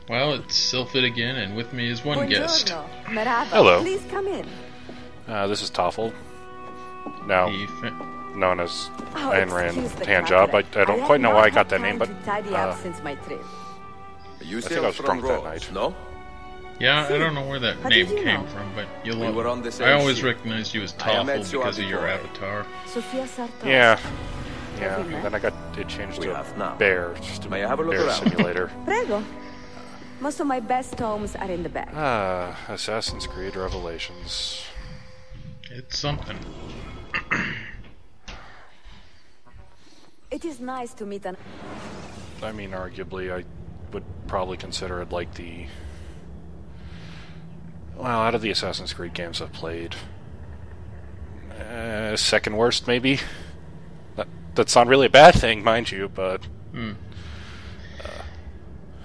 Well, it's Sylphid again, and with me is one guest. Merhaba. Hello. Please come in. This is Toffel, now known as Oh, Ayn Rand excuse the Handjob. I clutter. don't have quite know not why I had got that time name, but to tidy up since my trip. You I think I was drunk that night. No? Yeah, I don't know where that How name did you came know? from, but you'll We love were on it. the same I always ship. recognized you as I met Toffel you because of your before. avatar. Sofia Sartor. Yeah, Have we and met? then I got it changed We to have now. Bear, just a May I have a look bear around? simulator. Prego. Most of my best tomes are in the back. Assassin's Creed Revelations. It's something. It is nice to meet an... I mean, arguably, I would probably consider it like the... Well, out of the Assassin's Creed games I've played, second worst, maybe? That's not really a bad thing, mind you, but...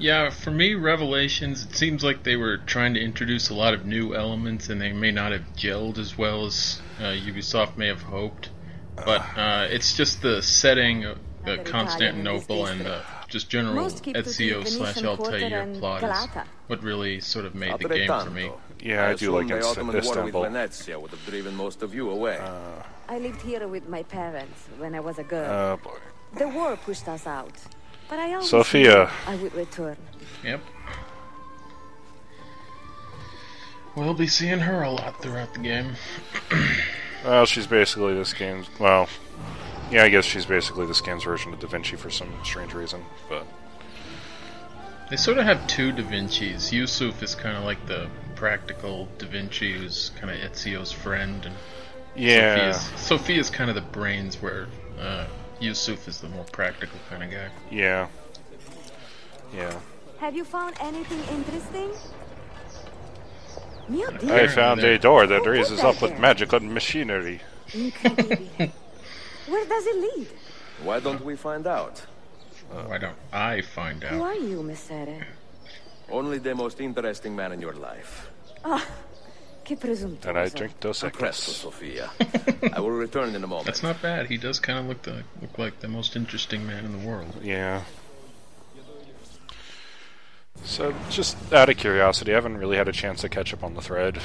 Yeah, for me, Revelations, it seems like they were trying to introduce a lot of new elements, and they may not have gelled as well as Ubisoft may have hoped. But it's just the setting of Constantinople and just general Most keep to the Ezio/Altair Venetian plot is Galata. what really sort of made the game for me. Yeah, I do like the Ottoman war with Istanbul. Venezia would have driven most of you away. I lived here with my parents when I was a girl. Oh boy. The war pushed us out. But I always Sophia. knew I would return. Yep. We'll be seeing her a lot throughout the game. Well, she's basically this game's... Well, yeah, I guess she's basically this game's version of Da Vinci for some strange reason, but... They sort of have two Da Vincis. Yusuf is kind of like the practical Da Vinci who's kind of Ezio's friend, and Yeah. Sophia's kind of the brains, where Yusuf is the more practical kind of guy. Yeah. Yeah. Have you found anything interesting? Mio I Dio. found a door that raises up with magical machinery. Incredibile. Where does it lead? Why don't we find out? Why don't I find Who out? are you, Messere? Only the most interesting man in your life. Ah, che presuntuoso. And I drink Dos Presto, Equis. Sophia. I will return in a moment. That's not bad. He does kind of look like the most interesting man in the world. Yeah. So, just out of curiosity, I haven't really had a chance to catch up on the thread.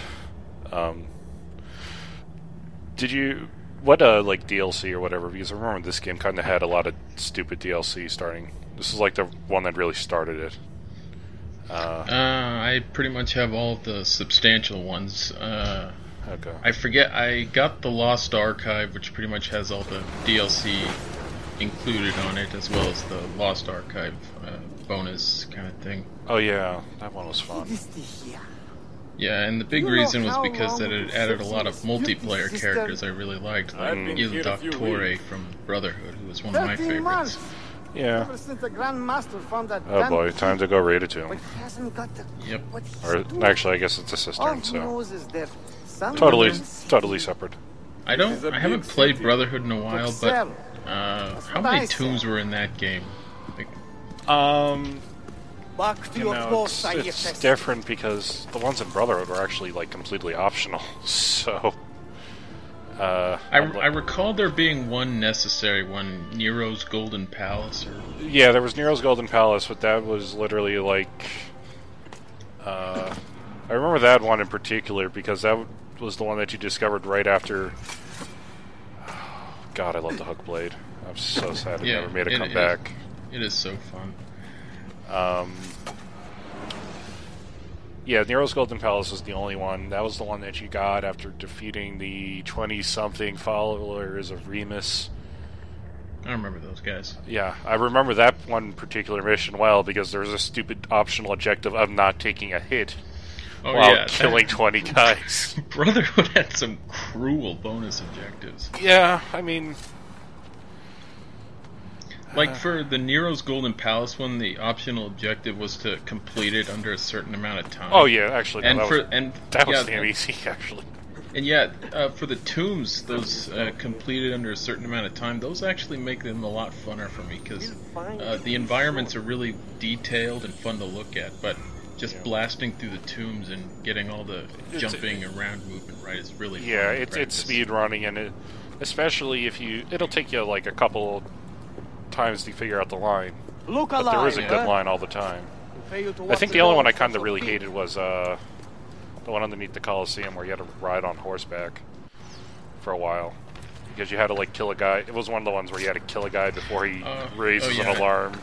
Did you... What, like, DLC or whatever, because I remember this game kind of had a lot of stupid DLC starting. This is, like, the one that really started it. I pretty much have all the substantial ones. Okay. I forget, I got the Lost Archive, which pretty much has all the DLC included on it, as well as the Lost Archive bonus kind of thing. Oh, yeah. That one was fun. Yeah, and the big reason was because that it added a lot of multiplayer characters I really liked, like I've been Il here a few Dottore weeks. from Brotherhood, who was one of my 13 favorites. months. Yeah. Ever since the Grand Master found that Oh, damn boy. key, Time to go raid a tomb. but he hasn't got the Yep. what he's Or, doing. actually, I guess it's a All cistern, he so... knows is that some Totally, women totally separate. I is a haven't big played city. Brotherhood in a while, but Excel. how what many I tombs said. were in that game? Like, Back to You your know, post, it's different because the ones in Brotherhood were actually, like, completely optional, so... I recall there being one necessary one, Nero's Golden Palace, or Yeah, there was Nero's Golden Palace, but that was literally, like... I remember that one in particular, because that was the one that you discovered right after... God, I love the Hook Blade. I'm so sad it Yeah, never made a it- comeback. it is so fun. Yeah, Nero's Golden Palace was the only one. That was the one that you got after defeating the 20-something followers of Remus. I remember those guys. Yeah, I remember that one particular mission well because there was a stupid optional objective of not taking a hit Oh while yeah, killing 20 guys. Brotherhood had some cruel bonus objectives. Yeah, I mean... Like for the Nero's Golden Palace one, the optional objective was to complete it under a certain amount of time. Oh yeah, actually, no, and that for was, and that was yeah, damn easy, actually. And yeah, for the tombs, those completed under a certain amount of time, those actually make them a lot funner for me, because the environments are really detailed and fun to look at, but just blasting through the tombs and getting all the jumping around movement right is really fun. Yeah, to it's practice. speed running, and especially if it'll take you like a couple times to figure out the line. Look But alive, there is a good line all the time. I think the only one I kind of really hated was the one underneath the Coliseum where you had to ride on horseback for a while. Because you had to, like, kill a guy. It was one of the ones where you had to kill a guy before he raises an alarm.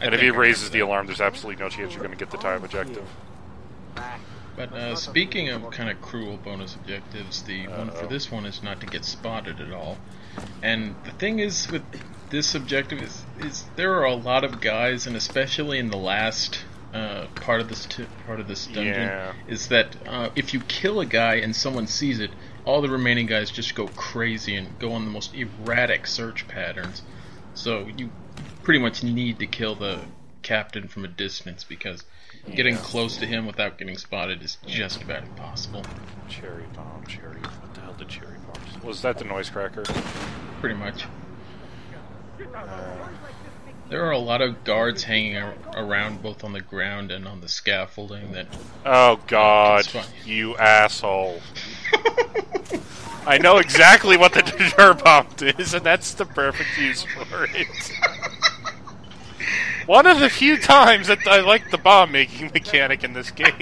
And if he raises the alarm, there's absolutely no chance you're going to get the time objective. But speaking of kind of cruel bonus objectives, the one for this one is not to get spotted at all. And the thing is with this objective is there are a lot of guys, and especially in the last part of this dungeon, is that if you kill a guy and someone sees it, all the remaining guys just go crazy and go on the most erratic search patterns. So you pretty much need to kill the captain from a distance, because getting close to him without getting spotted is just about impossible. Cherry bomb. What the hell did cherry bombs? Was that the noise cracker? Pretty much. There are a lot of guards hanging around both on the ground and on the scaffolding that... Oh god, you asshole. I know exactly what the deter bomb is, and that's the perfect use for it. One of the few times that I like the bomb-making mechanic in this game.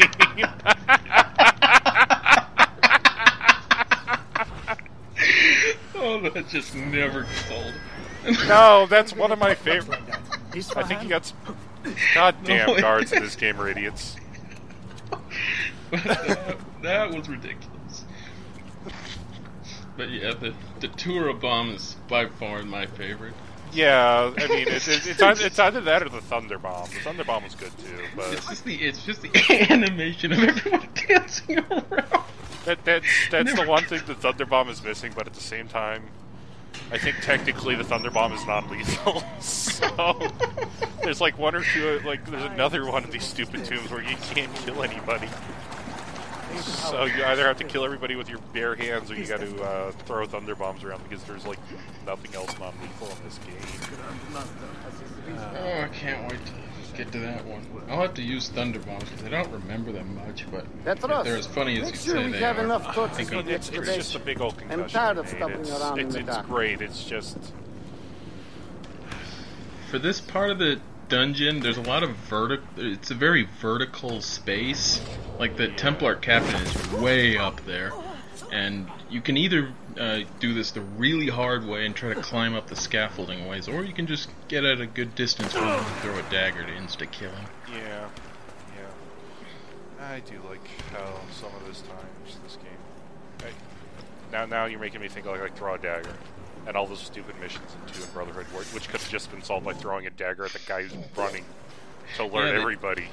Oh, that just never gets old. No, that's one of my favorite. I think you got some goddamn guards in this game are idiots. That was ridiculous. But yeah, the Tura bomb is by far my favorite. Yeah, I mean it's either that or the Thunder Bomb. The Thunder Bomb was good too, but it's just the animation of everyone dancing around. That's the one thing the Thunder Bomb is missing, but at the same time, I think technically the Thunder Bomb is non-lethal. So there's like one or two, like there's another one of these stupid tombs where you can't kill anybody. So you either have to kill everybody with your bare hands, or you got to throw thunder bombs around, because there's like nothing else non-lethal in this game. Oh, I can't wait to get to that one. I'll have to use thunder bombs because I don't remember them much, but if they're as funny as you say they are. It's just a big old concussion. I'm tired of stopping around in the It's dark. great. It's just for this part of the dungeon, there's a lot of it's a very vertical space. Like the Templar captain is way up there, and you can either do this the really hard way and try to climb up the scaffolding ways, or you can just get at a good distance from him and throw a dagger to insta-kill him. yeah. I do like how some of this times this game. Now you're making me think like throw a dagger. And all those stupid missions in 2 and Brotherhood, which could have just been solved by throwing a dagger at the guy who's running to alert everybody.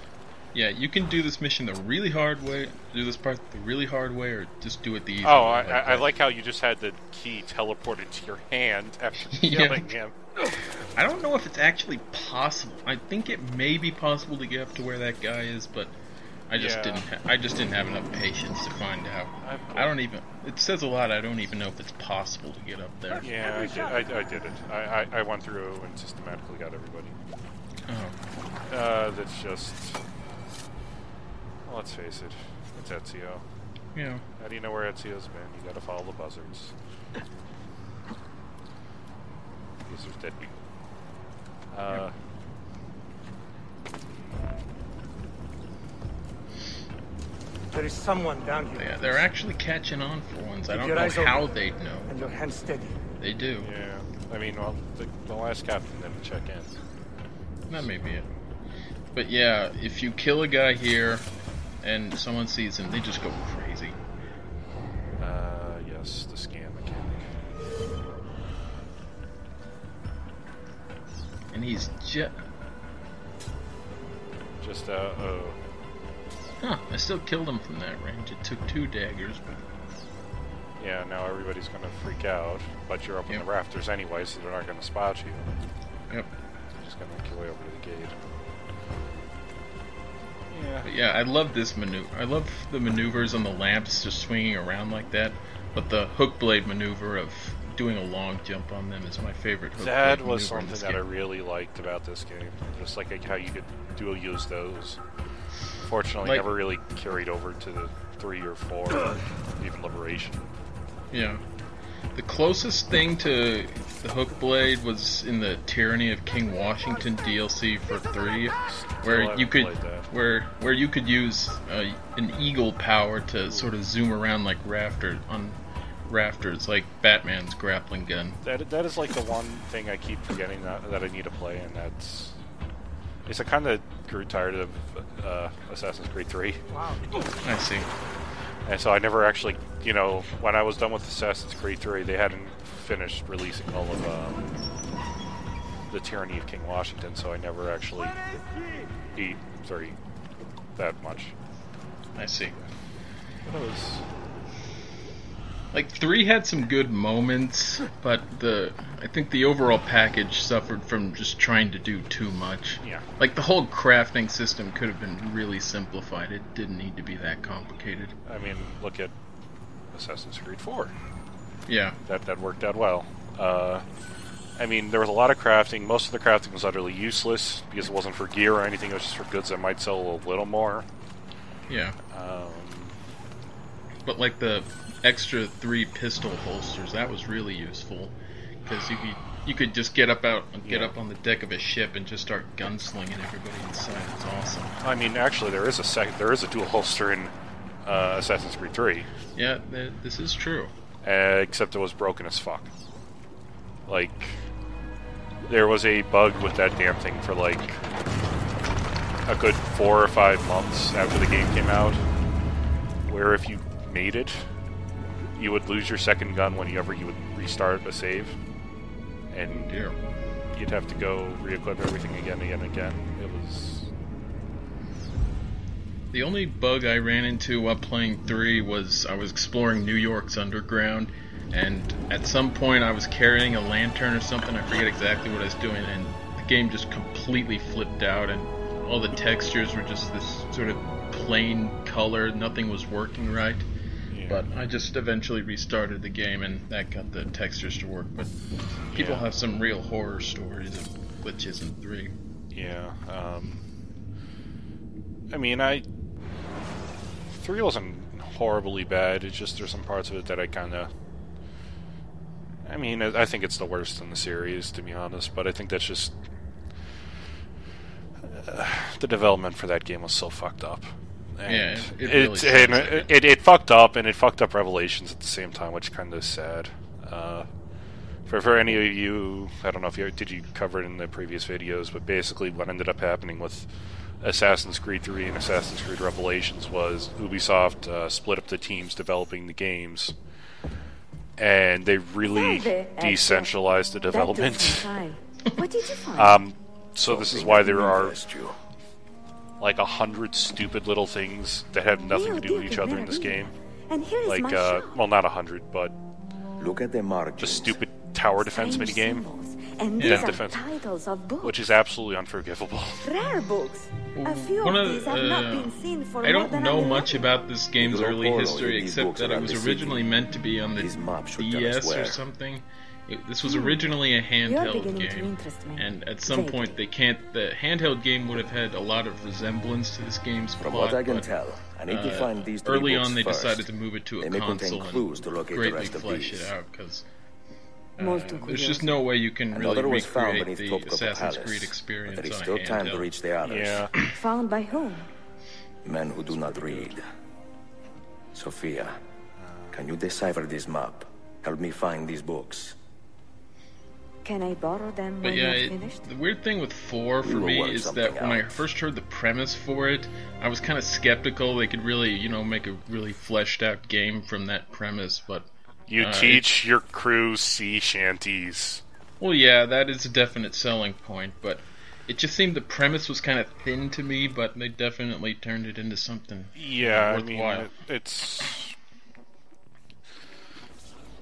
Yeah, you can do this mission the really hard way, do this part the really hard way, or just do it the easy way. I like how you just had the key teleported to your hand after killing him. I don't know if it's actually possible. I think it may be possible to get up to where that guy is, but I just didn't have enough patience to find out. I don't even. It says a lot. I don't even know if it's possible to get up there. Yeah, I did it. I went through and systematically got everybody. Oh. That's just. Well, let's face it. It's Ezio. Yeah. How do you know where Ezio's been? You gotta follow the buzzards. These are dead people. There is someone down here. Yeah, they're actually catching on for once. I don't know how they'd know. And your hands steady. They do. Yeah. I mean, well, the last captain didn't check in. That may be it. But yeah, if you kill a guy here and someone sees him, they just go crazy. Yes, the scan mechanic. And he's just... Huh, I still killed him from that range. It took 2 daggers, but... Yeah, now everybody's gonna freak out, but you're up in the rafters anyway, so they're not gonna spot you. Yep. They're just gonna make your way over to the gate. Yeah. But yeah, I love this maneuver. I love the maneuvers on the lamps just swinging around like that, but the hook blade maneuver of doing a long jump on them is my favorite hook blade maneuver. That was something that I really liked about this game. Just like how you could dual use those. Fortunately, never really carried over to the 3 or 4, or even Liberation. Yeah. The closest thing to the Hook Blade was in the Tyranny of King Washington DLC for 3, where you could where you could use an eagle power to sort of zoom around like rafters, like Batman's grappling gun. That is like the one thing I keep forgetting that I need to play, and I kind of grew tired of Assassin's Creed 3. Wow. I see. And so I never actually, when I was done with Assassin's Creed 3, they hadn't finished releasing all of the Tyranny of King Washington, so I never actually beat 3 that much. I see. But it was... Like 3 had some good moments, but I think the overall package suffered from just trying to do too much. Yeah. Like the whole crafting system could have been really simplified. It didn't need to be that complicated. I mean, look at Assassin's Creed 4. Yeah. That worked out well. I mean, there was a lot of crafting. Most of the crafting was utterly useless because it wasn't for gear or anything. It was just for goods that might sell a little more. Yeah. But like the extra 3 pistol holsters, that was really useful because you could just get up on the deck of a ship and just start gunslinging everybody inside. It's awesome. I mean, actually, there is a dual holster in Assassin's Creed 3. Yeah, this is true. Except it was broken as fuck. Like, there was a bug with that damn thing for like a good 4 or 5 months after the game came out, where if you made it, you would lose your second gun whenever you would restart a save, and you'd have to go re-equip everything again. It was... The only bug I ran into while playing 3 was I was exploring New York's underground, and at some point I was carrying a lantern or something, I forget exactly what I was doing, and the game just completely flipped out, and all the textures were just this sort of plain color, nothing was working right. But I just eventually restarted the game, and that got the textures to work. But people have some real horror stories of glitches in 3. Yeah. I mean, 3 wasn't horribly bad. It's just there's some parts of it that I kind of... I mean, I think it's the worst in the series, to be honest. But I think that's just... the development for that game was so fucked up. And it fucked up, and it fucked up Revelations at the same time, which kind of is sad. For any of you, I don't know if did you cover it in the previous videos, but basically what ended up happening with Assassin's Creed 3 and Assassin's Creed Revelations was Ubisoft split up the teams developing the games, and they really decentralized the development. What did you find? So this is why there are like 100 stupid little things that have nothing to do with each other in this game. And here is like, well, not 100, but look at the margins. The stupid tower defense minigame. And these are titles of books. Which is absolutely unforgivable. Rare books. A few of these have not been seen for I don't know much about this game's early history, except that it was originally meant to be on the DS or something. This was originally a handheld game, and at some point the handheld game would have had a lot of resemblance to this game's plot. From what I can tell, I need to find these 3 early books on they first. decided to move it to a console and greatly flesh it out, because there's just no way you can really recreate the Assassin's Creed experience but there is on still a time handheld. to reach the others. Yeah. Found by whom? Men who do not read. Sophia, can you decipher this map? Help me find these books. Can I borrow them But when yeah, you're finished? the weird thing with 4 for me is that when I first heard the premise for it, I was kind of skeptical they could really, make a really fleshed out game from that premise, but... You teach your crew sea shanties. Well, yeah, that is a definite selling point, but it just seemed the premise was kind of thin to me, but they definitely turned it into something worthwhile. I mean, it's...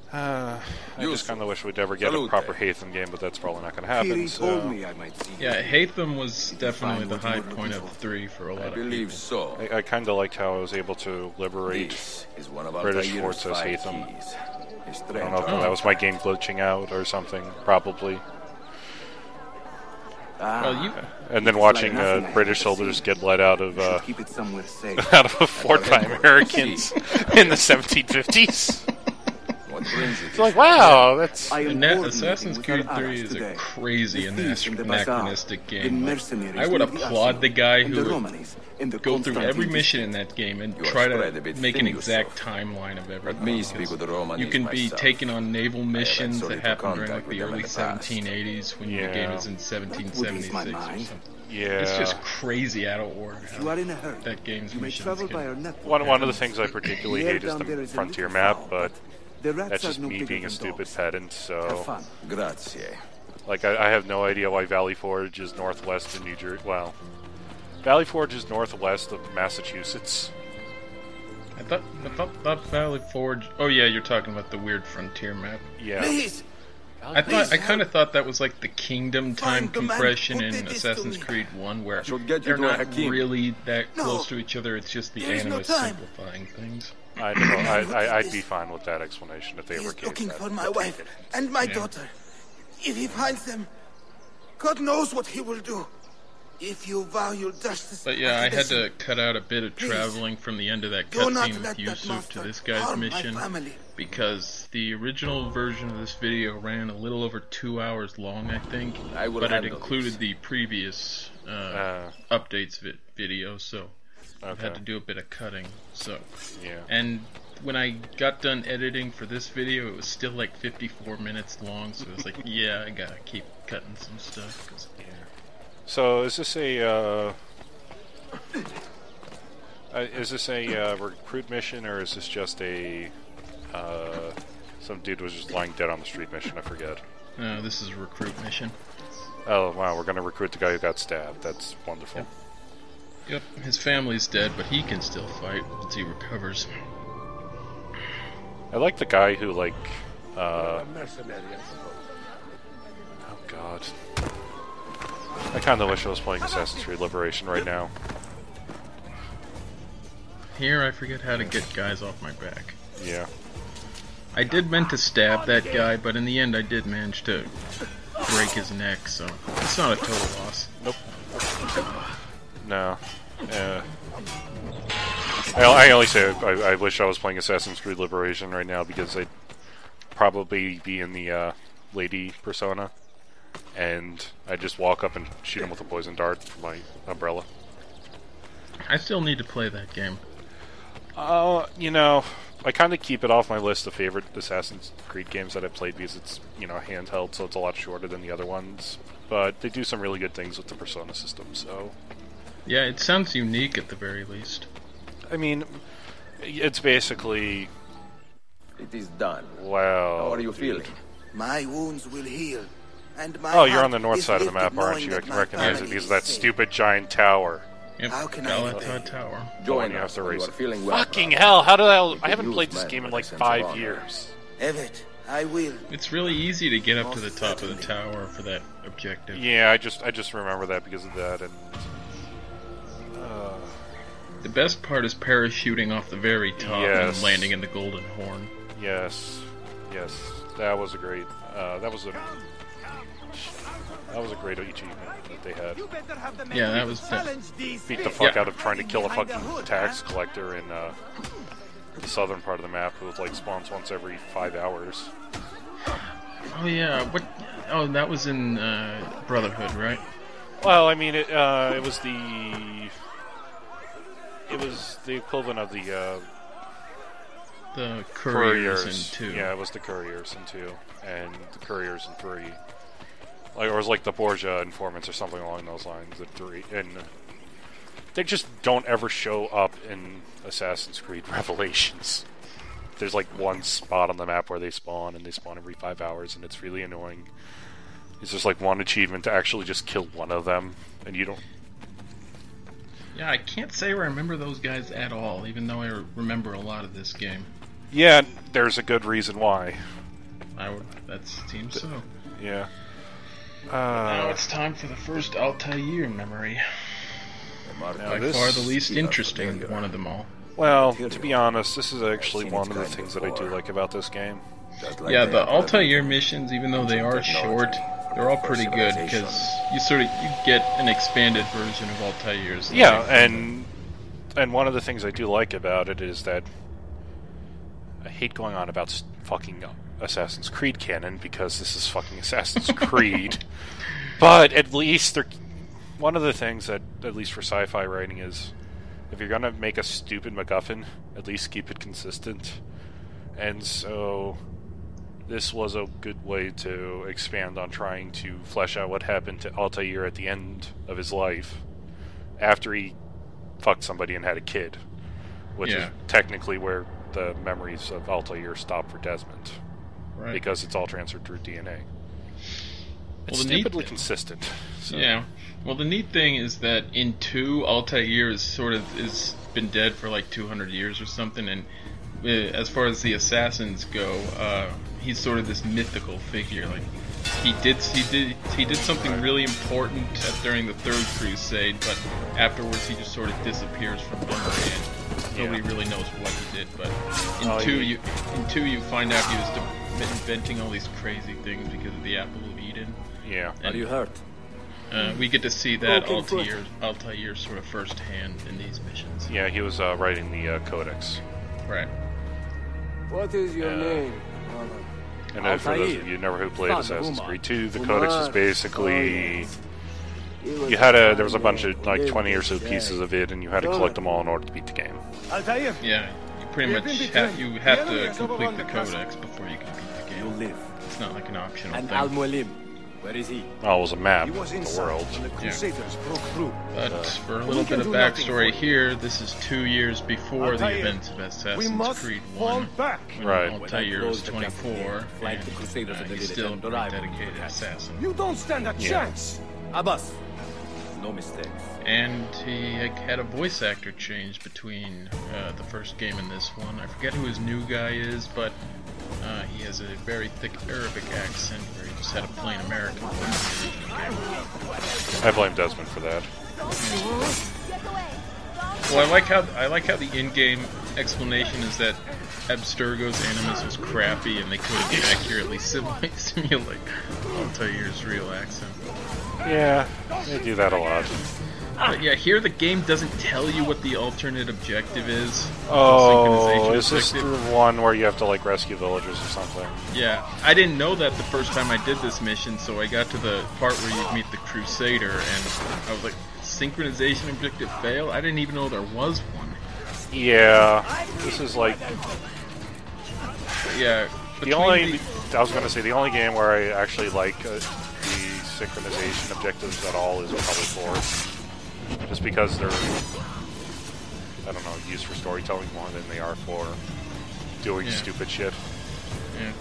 I just kind of wish we'd ever get a proper Haytham game, but that's probably not going to happen. So. Yeah, Haytham was definitely the high point of 3 for a lot of people. So. I kind of liked how I was able to liberate British Forces Haytham. I don't know if that was my game glitching out or something, probably. And then watching British soldiers get let out of a fort by Americans in the 1750s. What brings you It's like, wow, that's... Assassin's Creed 3 is a crazy anachronistic game. I would applaud the guy who would go through every mission in that game and try to make an exact timeline of everything. You can be taking on naval missions that happened during like the early 1780s when the game is in 1776 or something. Yeah. It's just crazy out of order how that game's missions can... One of the things I particularly hate is the frontier map, but that's just me being a stupid pedant, so... Grazie. Like, I have no idea why Valley Forge is northwest of New Jersey. Well, Valley Forge is northwest of Massachusetts. I thought Valley Forge... Oh yeah, you're talking about the weird frontier map. Yeah. Please. I kind of thought that was like the kingdom time compression in Assassin's Creed 1, where they're not really that close to each other. It's just the Animus simplifying things. I don't know. I'd be fine with that explanation if they ever came. Looking for my wife and my daughter. If he finds them, God knows what he will do. If you vow your justice. But yeah, I had to cut out a bit of traveling from the end of that cutscene with Yusuf to this guy's mission, because the original version of this video ran a little over 2 hours long, I think, but it included the previous updates video, so I had to do a bit of cutting. So, yeah. And when I got done editing for this video, it was still like 54 minutes long, so it was like, yeah, I gotta keep cutting some stuff. So is this a recruit mission, or is this just a some dude was just lying dead on the street mission? I forget. No, this is a recruit mission. Oh wow, we're gonna recruit the guy who got stabbed. That's wonderful. Yep, his family's dead, but he can still fight once he recovers. I like the guy who like. Oh God. I kind of wish I was playing Assassin's Creed Liberation right now. Here, I forget how to get guys off my back. Yeah. I did meant to stab that guy, but in the end I did manage to break his neck, so it's not a total loss. Nope. No. I only say I wish I was playing Assassin's Creed Liberation right now, because I'd probably be in the lady persona. And I just walk up and shoot him with a poison dart from my umbrella. I still need to play that game. You know, I kind of keep it off my list of favorite Assassin's Creed games that I've played because it's, you know, handheld, so it's a lot shorter than the other ones. But they do some really good things with the Persona system, so... Yeah, it sounds unique at the very least. I mean, it's basically... It is done. Wow. How are you feeling? My wounds will heal. And my oh, you're on the north side of the map, aren't you? I can recognize it because of that stupid giant tower. Yep, Galatad Tower. Join you have to race it. Well, fucking hell, how did I haven't played this game in like 5 years. Evet, I will. It's really easy to get up to the top of the tower for that objective. Yeah, I just remember that because of that, and... The best part is parachuting off the very top and landing in the Golden Horn. Yes, that was a great, that was a great achievement that they had. Yeah, that was beat the fuck out of trying to kill a fucking tax collector in the southern part of the map who like spawns once every 5 hours. Oh yeah, what? Oh, that was in Brotherhood, right? Well, I mean, it was the equivalent of the couriers in 2. Yeah, it was the couriers in 2, and the couriers in 3. Like, or it was like the Borgia informants or something along those lines. The 3, and they just don't ever show up in Assassin's Creed Revelations. There's like one spot on the map where they spawn, and they spawn every 5 hours, and it's really annoying. It's just like one achievement to actually just kill one of them, and you don't... Yeah, I can't say I remember those guys at all, even though I remember a lot of this game. Yeah, there's a good reason why. That seems so. Yeah. Now it's time for the first Altair memory. By far the least interesting one of them all. Well, to be honest, this is actually one of the things that I do like about this game. Yeah, the Altair missions, even though they are short, they're all pretty good because you get an expanded version of Altair's. Yeah, and one of the things I do like about it is that I hate going on about fucking Assassin's Creed canon because this is fucking Assassin's Creed. But at least one of the things that, at least for sci-fi writing, is if you're gonna make a stupid MacGuffin, at least keep it consistent. And so this was a good way to expand on trying to flesh out what happened to Altair at the end of his life after he fucked somebody and had a kid, which is technically where the memories of Altair stop for Desmond, right? Because it's all transferred through DNA. It's well, stupidly consistent. So. Yeah. Well, the neat thing is that in 2, Altair is been dead for like 200 years or something, and as far as the assassins go, he's sort of this mythical figure. Like he did something really important during the Third Crusade, but afterwards he just sort of disappears from memory, and nobody really knows what he did. But in two you find out he was inventing all these crazy things because of the Apple of Eden. Yeah. Are you hurt? We get to see that Altair sort of firsthand in these missions. Yeah, he was writing the Codex. Right. What is your name? And then for those of you who played Assassin's Creed 2, the Codex is basically there was a bunch of like 20 or so pieces of it, and you had to collect them all in order to beat the game. Yeah, you pretty much have to complete the Codex before you can beat the game. You live. It's not like an optional And thing. Al-Mualim, where is he? Oh, it was a map of the world. But for a little bit of backstory here, this is 2 years before the events of Assassin's Creed 1. Right. Altair was 24, and he's still a pretty dedicated assassin. You don't stand a chance. Abbas. No mistakes. And he had a voice actor change between the first game and this one. I forget who his new guy is, but he has a very thick Arabic accent where he just had a plain American voice in the original game. I blame Desmond for that. Well, I like how the in-game explanation is that Abstergo's Animus was crappy and they couldn't accurately simulate Altair's real accent. Yeah, they do that a lot. But yeah, here the game doesn't tell you what the alternate objective is. Oh, is this the one where you have to like rescue villagers or something? Yeah, I didn't know that the first time I did this mission, so I got to the part where you meet the Crusader, and I was like, synchronization objective fail? I didn't even know there was one. Yeah, this is like... Yeah, I was going to say, the only game where I actually like the synchronization objectives at all is probably 4. Just because they're, I don't know, used for storytelling more than they are for doing stupid shit. Yeah.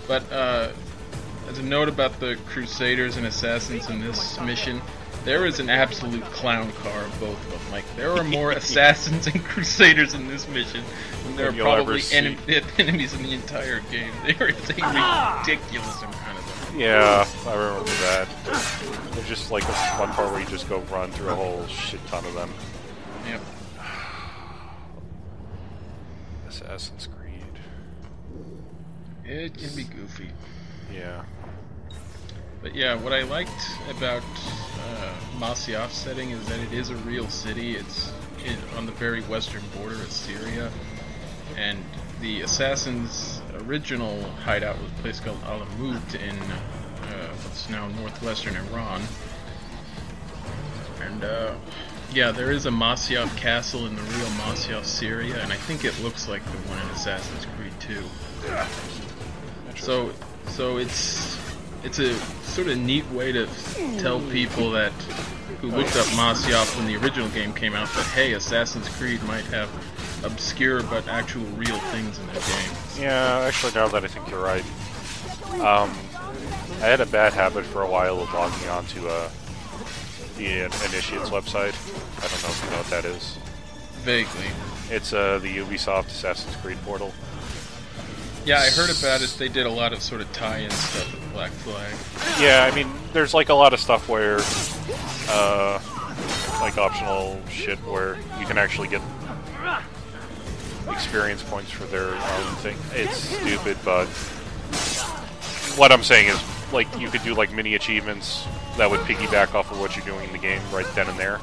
But, as a note about the Crusaders and Assassins in this mission, there is an absolute clown car of both of them. Like, there are more Assassins and Crusaders in this mission than there are probably enemies in the entire game. There is a ridiculous amount of them. Yeah, I remember that. There's just like one part where you just go run through a whole shit ton of them. Yep. Assassin's Creed. It can be goofy. Yeah. But yeah, what I liked about Masyaf's setting is that it is a real city. It's on the very western border of Syria, and the Assassins' original hideout was a place called Alamut in what's now northwestern Iran. And yeah, there is a Masyaf castle in the real Masyaf, Syria, and I think it looks like the one in Assassin's Creed 2. So it's a sort of neat way to tell people that who looked up Masyaf when the original game came out that, hey, Assassin's Creed might have obscure but actual real things in their game. Yeah, actually, now that I think you're right. I had a bad habit for a while of logging onto the Initiate's website. I don't know if you know what that is. Vaguely. It's the Ubisoft Assassin's Creed portal. Yeah, I heard about it. They did a lot of sort of tie-in stuff with Black Flag. Yeah, I mean, there's like a lot of stuff where, like optional shit where you can actually get experience points for their own thing. It's stupid, but what I'm saying is, like, you could do like mini achievements that would piggyback off of what you're doing in the game right then and there.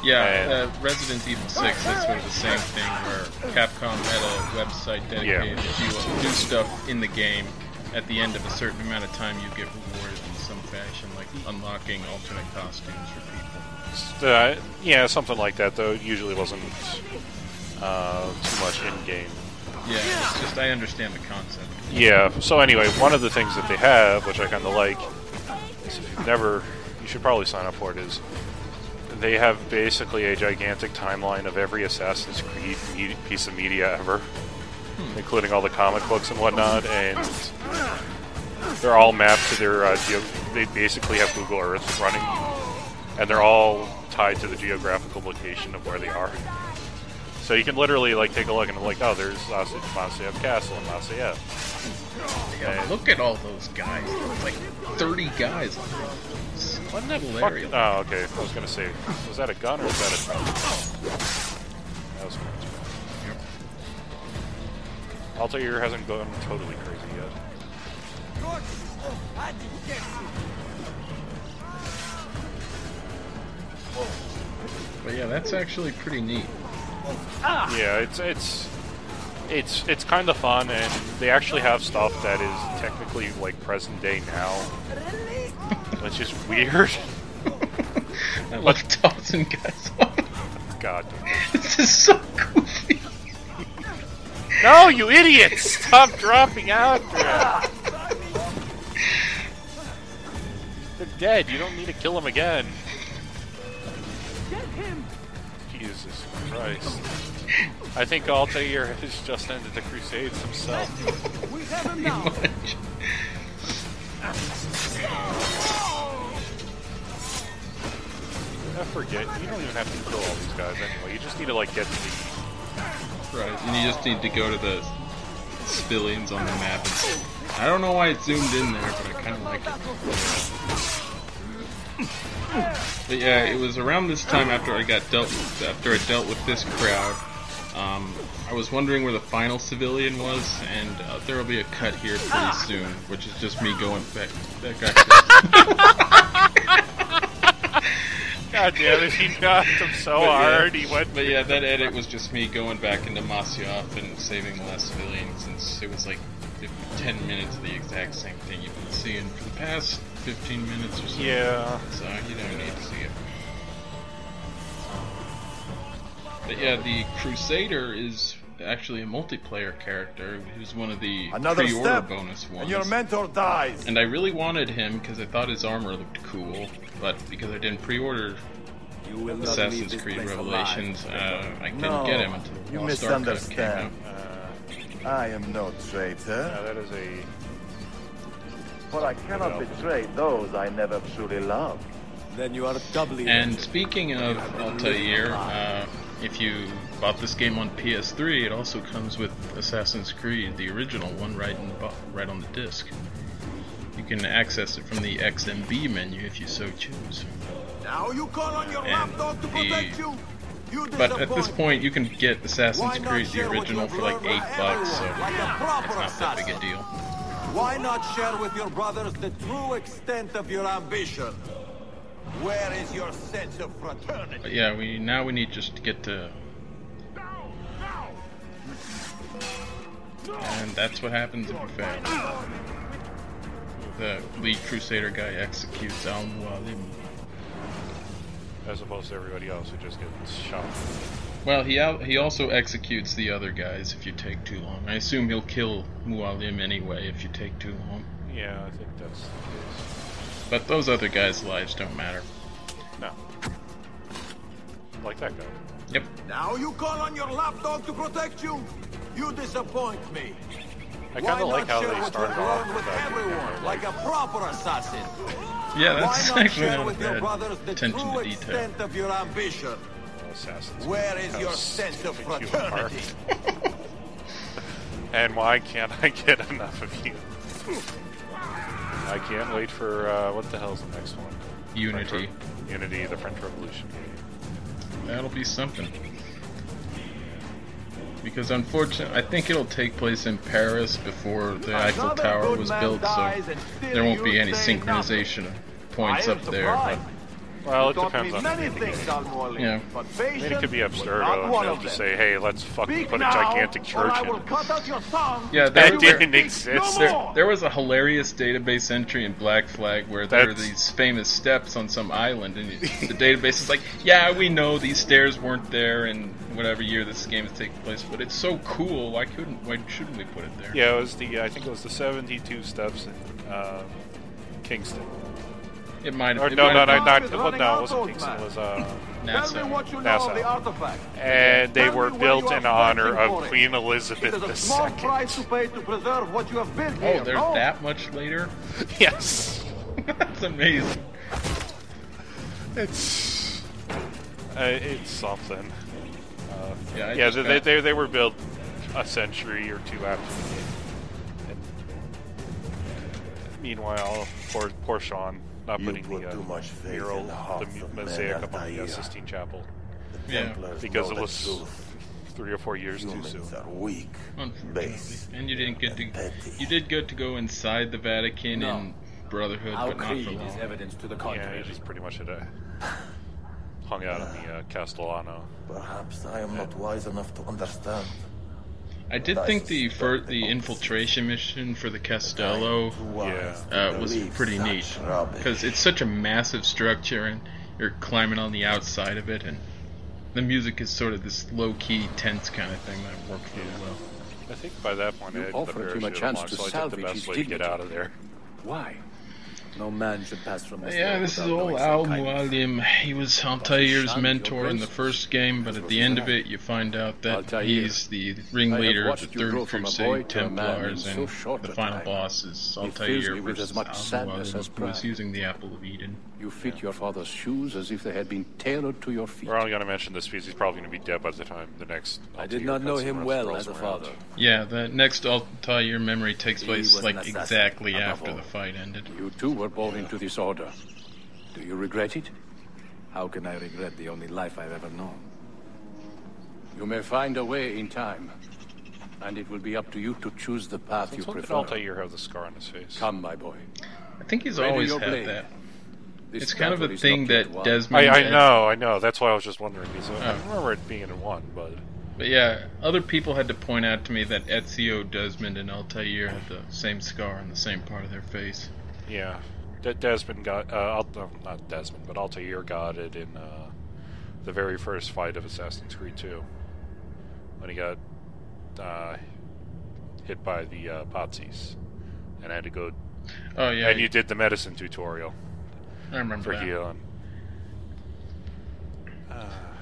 Yeah, Resident Evil 6, that's sort of the same thing, where Capcom had a website dedicated if you do stuff in the game. At the end of a certain amount of time, you get rewarded in some fashion, like unlocking alternate costumes for people. Yeah, something like that, though. It usually wasn't too much in-game. Yeah, it's just, I understand the concept. Yeah, so anyway, one of the things that they have, which I kind of like, is if you've never, you should probably sign up for it, is they have basically a gigantic timeline of every Assassin's Creed piece of media ever, including all the comic books and whatnot, and they're all mapped to their, they basically have Google Earth running, and they're all tied to the geographical location of where they are. So you can literally like take a look and like, oh, there's Masyaf Castle in Masyaf. Yeah, look at all those guys. There's like 30 guys. Wasn't that fucking... Oh, okay. I was gonna say, was that a gun or was that a drum? That was a gun. Yep. Altair hasn't gone totally crazy yet. But yeah, that's actually pretty neat. Yeah, it's kind of fun, and they actually have stuff that is technically like present day now, which is weird. I love tossing guys off. God, this is so goofy. No, you idiots! Stop dropping after it. They're dead. You don't need to kill them again. Jesus Christ. I think Altair has just ended the Crusades himself. Pretty much. I forget, you don't even have to kill all these guys anyway. You just need to, like, get to the... Right, and you just need to go to the civilians on the map. I don't know why it's zoomed in there, but I kind of like it. But yeah, it was around this time after I dealt with this crowd. I was wondering where the final civilian was, and there will be a cut here pretty soon, which is just me going back. God damn it, he knocked him so hard, he went... But yeah, that edit was just me going back into Masyaf and saving the last civilian, since it was like 10 minutes of the exact same thing you've been seeing for the past 15 minutes or so. Yeah. So you don't need to see it. But yeah, the Crusader is actually a multiplayer character who's one of the pre-order bonus ones. And your mentor dies. And I really wanted him because I thought his armor looked cool, but because I didn't pre-order Assassin's Creed Revelations, I couldn't get him until you Lost Archive came out. I am no traitor. Yeah, that is a... But I cannot betray those I never truly loved. Then you are doubly... And speaking of Altair, if you bought this game on PS3, it also comes with Assassin's Creed, the original one, right on the disc. You can access it from the XMB menu if you so choose. Now you call on your lapdog to protect you. But at this point, you can get Assassin's Creed, the original, for like $8, so it's not that big a deal. Why not share with your brothers the true extent of your ambition? Where is your sense of fraternity? But yeah, we need just to get to... And that's what happens if you fail. The lead Crusader guy executes Al-Mualim. As opposed to everybody else who just gets shot. Well, he also executes the other guys if you take too long. I assume he'll kill Mualim anyway if you take too long. Yeah, I think that's the case. But those other guys' lives don't matter. No. Like that guy. Yep. Now you call on your lapdog to protect you? You disappoint me. I kind of like how they started off with everyone, like a proper assassin. Yeah, that's actually not a with your bad brothers the attention true to detail. extent of your ambition? Assassins. Where is your sense of fraternity? And why can't I get enough of you? I can't wait for, what the hell's the next one? Unity. Unity, the French Revolution game. That'll be something. Because unfortunately, I think it'll take place in Paris before the Eiffel Tower was built, so there won't be any synchronization points up there. But Well, it depends on many things, Al-Mualim, Yeah. but I mean, it patience could be was absurd. not one They'll of just them. say, "Hey, let's fucking Speak put a now, gigantic or church I in will it." cut out your tongue. Yeah, That there didn't exist. There was a hilarious database entry in Black Flag where there were That's- these famous steps on some island, and the database is like, yeah, we know these stairs weren't there in whatever year this game is taking place, but it's so cool. Why shouldn't we put it there? Yeah, it was I think it was the 72 steps in Kingston. It might Or have. no, might it have- wasn't Kingston. It was Tell me NASA. what you know NASA. of the artifact. and they Tell were me where built you are in honor fighting of for it. Queen It Elizabeth is a small price II. to pay to preserve what you have built Oh, here. they're no? that much later? Yes, That's amazing. it's something. Yeah, I Yeah, just they were built a century or two after the game. And meanwhile, poor Sean not You putting put the too much faith mural, in the hearts the of men, mosaic up on the Altair. Sistine Chapel Yeah. Templars because know it the was truth. 3 or 4 years too Humans soon. are weak, Unfortunately. base, And you didn't get to. petty. You did get to go inside the Vatican in Brotherhood, Our but not for creed long. is evidence to the Yeah, contrary. he just pretty much had hung out in the Castellano. Perhaps I am not wise enough to understand. I did think the infiltration mission for the Castello was pretty neat because it's such a massive structure and you're climbing on the outside of it, and the music is sort of this low-key, tense kind of thing that worked really well. I think by that point I had the offered him a parachute chance unlocked, to so I took the salvage best his way to get dignity. out of there. Why? No man should pass from this Yeah, world this is without old knowing Al some kindness. Mualim. He was Altair's shunned mentor your in the graces. first game, but at the end of it, you find out that Altair, he's the I have ringleader of the watched you grow Third from a boy Crusade to a man in Templars, so and short the a final time. boss is He fills Altair me with versus as much Al sadness as Mualim, who was pride. using the Apple of Eden. You fit your father's shoes as if they had been tailored to your feet. We're only going to mention this because he's probably going to be dead by the time the next. I did Altair not know cutscene him rolls well around. as a father. Yeah, the next Altair memory takes place was like an assassin, exactly above after all. the fight ended. You too were born into this order. Do you regret it? How can I regret the only life I've ever known? You may find a way in time, and it will be up to you to choose the path you Let's look at prefer. Altair have the scar on his face. Come, my boy. I think he's Ready always your had blade. that. This It's kind of battle a is thing not yet that won. Desmond. I know. That's why I was just wondering. Because I Oh. remember it being in one, but But yeah, other people had to point out to me that Ezio, Desmond, and Altair had the same scar on the same part of their face. yeah, Desmond got not Desmond, but Altair got it in the very first fight of Assassin's Creed 2 when he got hit by the Pazis and had to go. Oh yeah, And you did the medicine tutorial I remember for that. healing.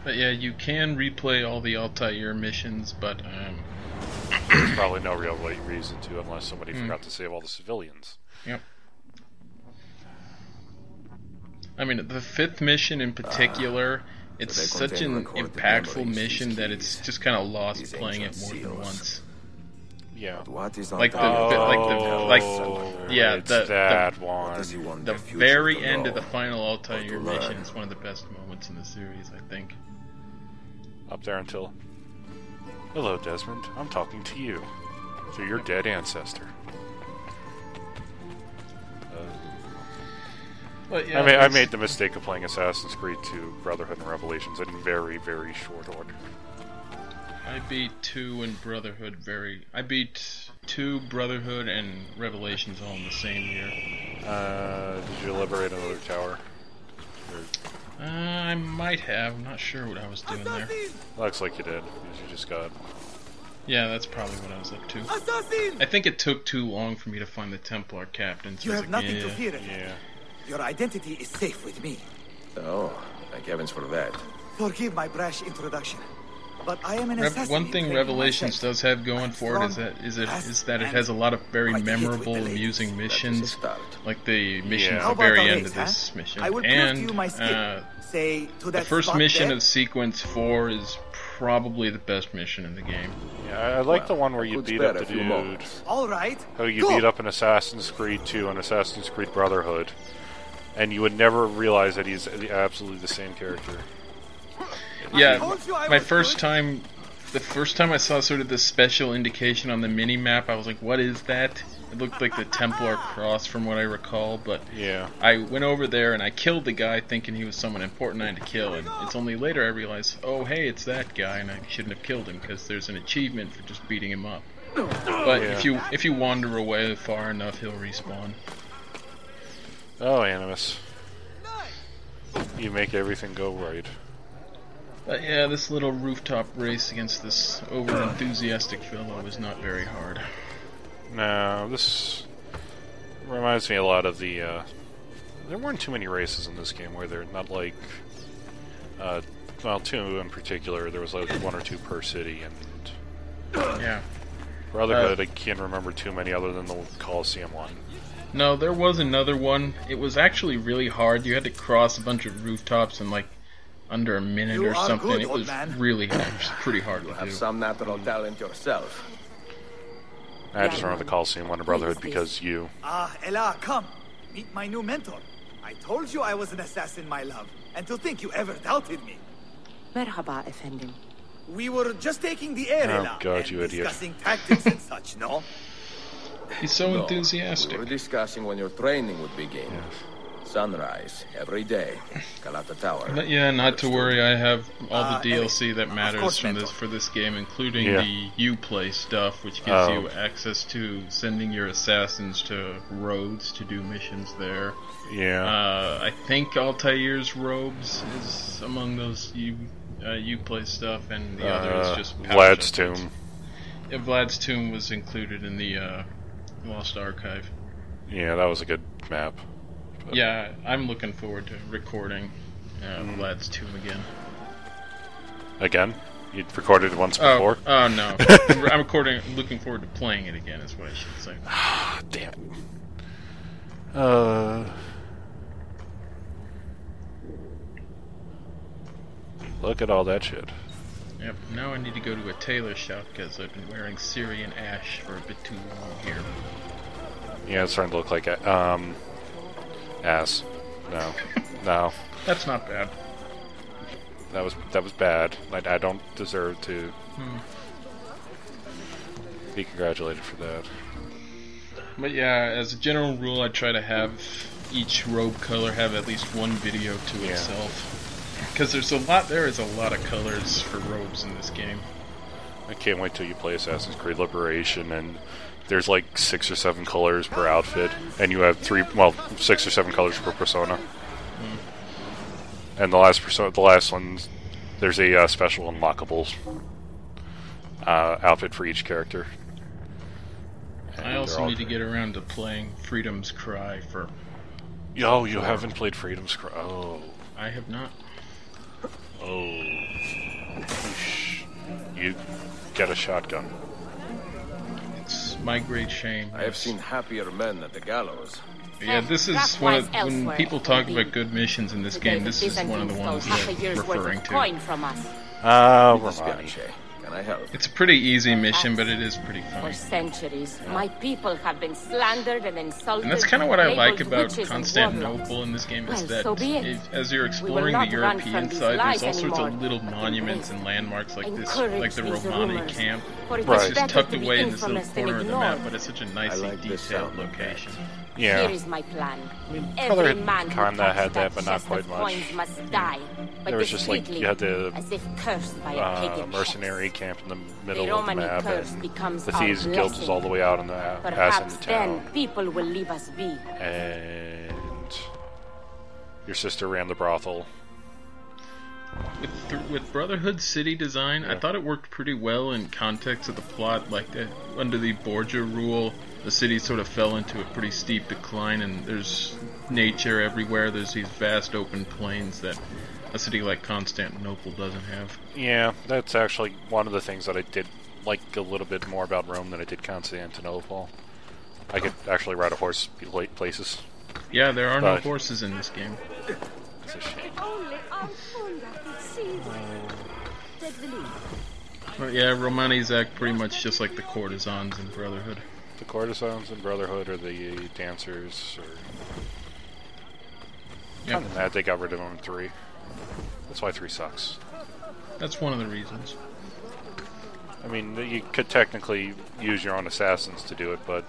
But yeah, you can replay all the Altair missions, but There's probably no real reason to, unless somebody Hmm. forgot to save all the civilians. yep. I mean, the fifth mission in particular, it's they such contain an recorded impactful memories, mission these that keys, it's just kind of lost these playing it ancient more than seals. once. Yeah. What is on Like the yeah, it's the- that What one. does he want The their future very to end know? of the final Altair to mission learn? is one of the best moments in the series, I think. Up there until. Hello, Desmond. I'm talking to you through your dead ancestor. But yeah, I made the mistake of playing Assassin's Creed 2 Brotherhood and Revelations in very, very short order. I beat 2 and Brotherhood I beat 2, Brotherhood, and Revelations all in the same year. Did you liberate another tower? I might have. I'm not sure what I was doing there. Looks like you did, because you just got. Yeah, that's probably what I was up to. Assassin! I think it took too long for me to find the Templar captain. So You I was have like, nothing to yeah. fear. Yeah. Your identity is safe with me. Oh, thank heavens for that. Forgive my brash introduction, but I am an assassin. One thing in training Revelations myself. does have going for it is that it has a lot of very quite a hit with memorable, the ladies. amusing That is a missions, start. like the mission Yeah. at How the about very a end race, of this mission. I will prove to And you my skill. Say to the that first spot mission there. of Sequence 4 is probably the best mission in the game. Yeah, I like Well, the one where I you could beat spare up a the few dude. moments. All right. How you Go. beat up an Assassin's Creed 2 and Assassin's Creed Brotherhood, and you would never realize that he's absolutely the same character. Yeah, told you I my was first good. time, the first time I saw sort of the special indication on the mini map, I was like, "What is that?" It looked like the Templar cross from what I recall, but Yeah. I went over there and I killed the guy thinking he was someone important I had to kill, and it's only later I realized, oh hey, it's that guy, and I shouldn't have killed him because there's an achievement for just beating him up. But if you wander away far enough, he'll respawn. Oh, Animus. You make everything go right. But yeah, this little rooftop race against this over-enthusiastic fellow was not very hard. No, this reminds me a lot of the, there weren't too many races in this game where they're not like, well, two in particular, there was like 1 or 2 per city, and Yeah. Brotherhood, I can't remember too many other than the Coliseum one. No, there was another one. It was actually really hard. You had to cross a bunch of rooftops in like under a minute or something. Good, It was really pretty hard to Have do. some natural talent yourself. I just remember the Coliseum one in Brotherhood because you. Ella, come. Meet my new mentor. I told you I was an assassin, my love. And to think you ever doubted me. Merhaba, efendim. We were just taking the air, Oh, Ella, God, and you idiot. discussing tactics and such, no? He's so No, enthusiastic. we were discussing when your training would begin. Sunrise, every day. Galata Tower. But yeah, not to worry. I have all the DLC that of matters course, from Mentor. for this game, including Yeah. the Uplay stuff, which gives Oh. you access to sending your assassins to Rhodes to do missions there. Yeah. I think Altair's robes is among those Uplay stuff, and the other is just pouch Vlad's updates. Tomb. Yeah, Vlad's Tomb was included in the Lost Archive. Yeah, that was a good map. But Yeah, I'm looking forward to recording Vlad's Tomb again. Again? You'd recorded it once before? Oh no. I'm looking forward to playing it again, is what I should say. Damn it. Look at all that shit. Yep, now I need to go to a tailor shop because I've been wearing Syrian ash for a bit too long here. Yeah, it's starting to look like ass. No. No. That's not bad. That was bad. I don't deserve to be congratulated for that. But yeah, as a general rule, I try to have each robe color have at least one video to Yeah. itself. Because there is a lot of colors for robes in this game. I can't wait till you play Assassin's Creed Liberation and there's like 6 or 7 colors per outfit, and you have 6 or 7 colors per persona. And the last one, there's a special unlockable outfit for each character. And I also they're all need to get around to playing Freedom's Cry for... Yo, you haven't played Freedom's Cry. Oh. I have not. Oh. You get a shotgun. It's my great shame. I have seen happier men at the gallows. Yeah, this is one of when people talk about good missions in this game. This is one of the ones they're referring to. Romani. Can I help? It's a pretty easy mission, but it is pretty For funny. centuries, my people have been slandered and insulted. And that's kind of what I like labeled about witches and Constantinople warlocks. in this game, is Well, that so be it. as you're We will exploring not the run from European these side, lies there's all sorts of anymore. little monuments and landmarks like this, Encourage like the these Romani rumors, camp. for it Right. is It's just better tucked to be away in this little infamous than corner of the map, ignored. but it's such a nicely like this detailed sound. location. Yeah. Here is my plan. Every Brotherhood man who kinda touches had that, but not chest quite of much. coins must die. But There was just like, discreetly, you had the as if cursed by a pagan mercenary hex. camp in the middle The of the Romani map, curse and becomes the our Thieves Guild was blessing. all the way out in the ass in Perhaps the then town. people will leave us be. And your sister ran the brothel. With Brotherhood city design, I Yeah. thought it worked pretty well in context of the plot. Like under the Borgia rule, the city sort of fell into a pretty steep decline, and there's nature everywhere. There's these vast open plains that a city like Constantinople doesn't have. Yeah, that's actually one of the things that I did like a little bit more about Rome than I did Constantinople. I could actually ride a horse places. Yeah, there are no But- horses in this game. It's a shame. Only Alfunda could see But yeah, Romani's act pretty much just like the courtesans in Brotherhood. The courtesans in Brotherhood are the dancers, or Yep. other than that, they got rid of them in 3. That's why 3 sucks. That's one of the reasons. I mean, you could technically use your own assassins to do it, but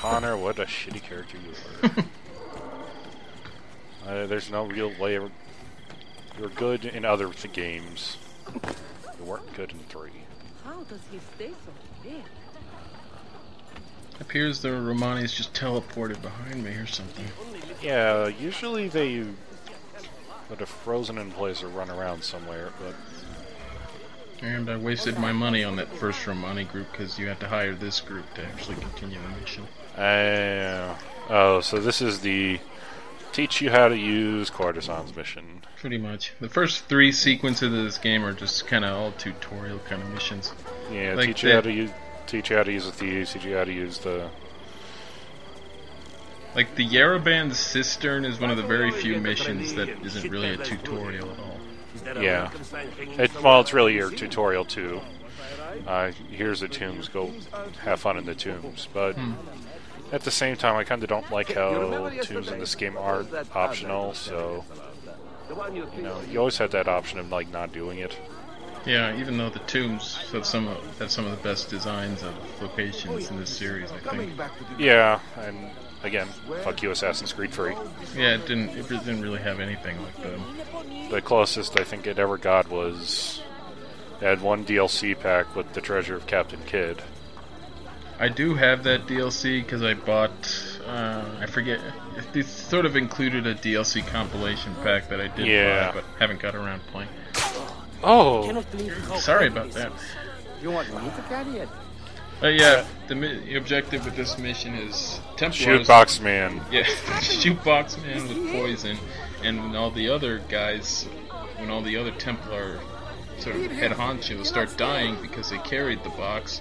Connor, what a shitty character you are. There's no real way. You're good in other games. You weren't good in 3. How does he stay so big? Appears the Romani's just teleported behind me or something. Yeah, usually they would have frozen in place or run around somewhere, but... And I wasted my money on that first Romani group because you had to hire this group to actually continue the mission. Oh, so this is the teach you how to use courtesans mission. Pretty much. The first 3 sequences of this game are just kind of all tutorial kind of missions. Yeah, like teach you how to use the thieves, teach you how to use the... Like the Yereban Cistern is one of the very few missions that isn't really a tutorial at all. Yeah. It's really your tutorial too. Here's the tombs, go have fun in the tombs. But at the same time, I kind of don't like how tombs in this game are optional, so... You know, you always have that option of like not doing it. Yeah, even though the tombs have some of the best designs of locations in this series, I think. Yeah, and again, fuck you, Assassin's Creed 3. Yeah, it didn't really have anything like them. The closest I think it ever got was they had one DLC pack with the Treasure of Captain Kidd. I do have that DLC because I bought. I forget. It sort of included a DLC compilation pack that I did buy, but haven't got around playing. Oh, sorry about that. You want me to carry it? Yeah, the objective with this mission is Templars. Shoot Box Man. Yeah, shoot Box Man with poison, and when all the other Templar sort of head honchos start dying because they carried the box,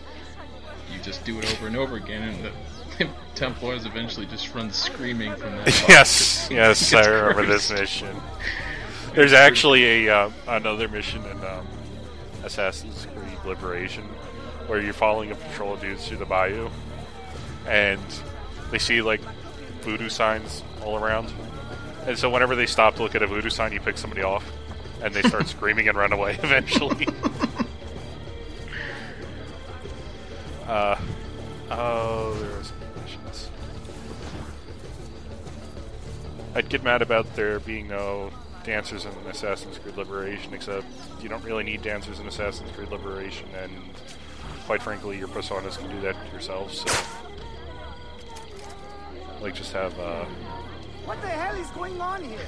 you just do it over and over again, and the Templars eventually just run screaming from that box. Yes, I remember this mission. There's actually another mission in Assassin's Creed Liberation where you're following a patrol of dudes through the bayou, and they see like voodoo signs all around, and so whenever they stop to look at a voodoo sign, you pick somebody off, and they start screaming and run away eventually. There are some missions. I'd get mad about there being no dancers in Assassin's Creed Liberation, except you don't really need dancers in Assassin's Creed Liberation, and quite frankly, your personas can do that yourselves, so... Like, just have, What the hell is going on here?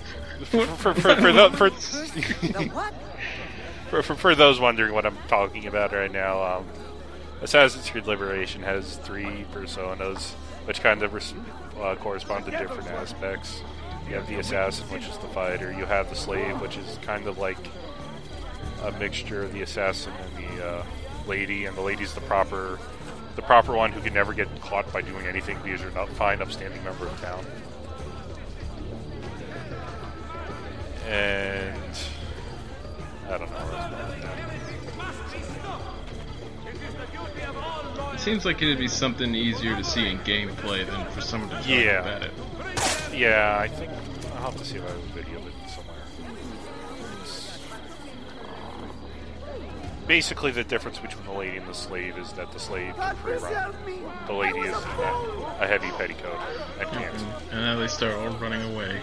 For those wondering what I'm talking about right now, Assassin's Creed Liberation has 3 personas, which kind of correspond to different aspects. You have the assassin, which is the fighter. You have the slave, which is kind of like a mixture of the assassin and the lady. And the lady's the proper one who can never get caught by doing anything because you're not a fine, upstanding member of town. And I don't know where else about that. It seems like it'd be something easier to see in gameplay than for someone to talk about it. Yeah, I think I'll have to see if I have a video of it somewhere. Basically, the difference between the lady and the slave is that the slave can free run. The lady is a heavy petticoat and can't. And now they start all running away.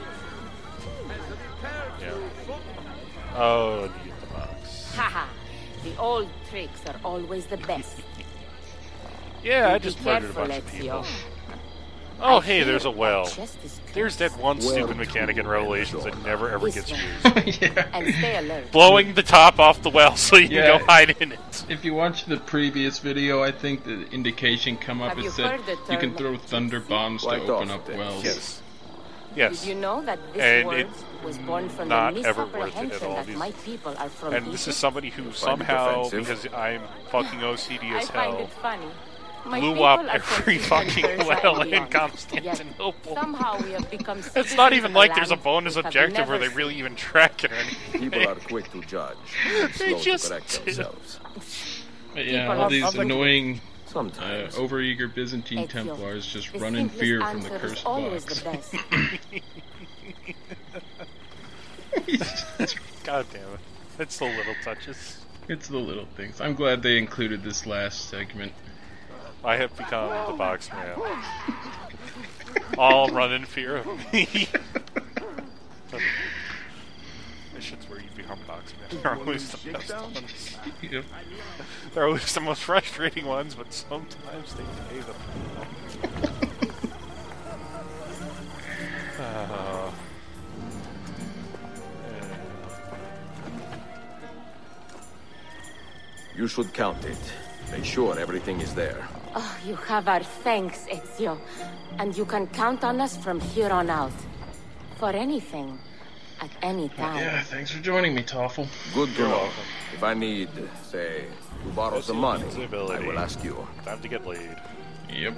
Yeah. Oh, and you get the box. Haha, the old tricks are always the best. Yeah, I just murdered a bunch of people. Oh, hey, there's a well. There's that one stupid mechanic in Revelations that never ever gets used. Yeah. And stay alert. Blowing the top off the well so you can go hide in it. If you watch the previous video, I think the indication come up is that you can throw thunder bombs to open up wells. Yes. Did you know that this word was born from the at misapprehension all. that my people are from And this is somebody who somehow, because I'm fucking OCD as I find hell, it funny. blew up every fucking well in Constantinople. Yet, somehow we have become it's not even like there's a bonus objective where they really even track it or anything. People are quick to judge, and slow to correct themselves. But yeah, all these annoying, overeager Byzantine Templars just run in fear from the cursed box. God damn it. It's the little touches. It's the little things. I'm glad they included this last segment. I have become the box man. all run in fear of me. Missions where you become boxing are always the best ones. Yep. They're always the most frustrating ones, but sometimes they pay the You should count it. Make sure everything is there. Oh, you have our thanks, Ezio. And you can count on us from here on out. For anything. At any time. Yeah, thanks for joining me, Toffel. Good to know. If I need, say, to borrow some money, Ability. I will ask you. Time to get laid. Yep.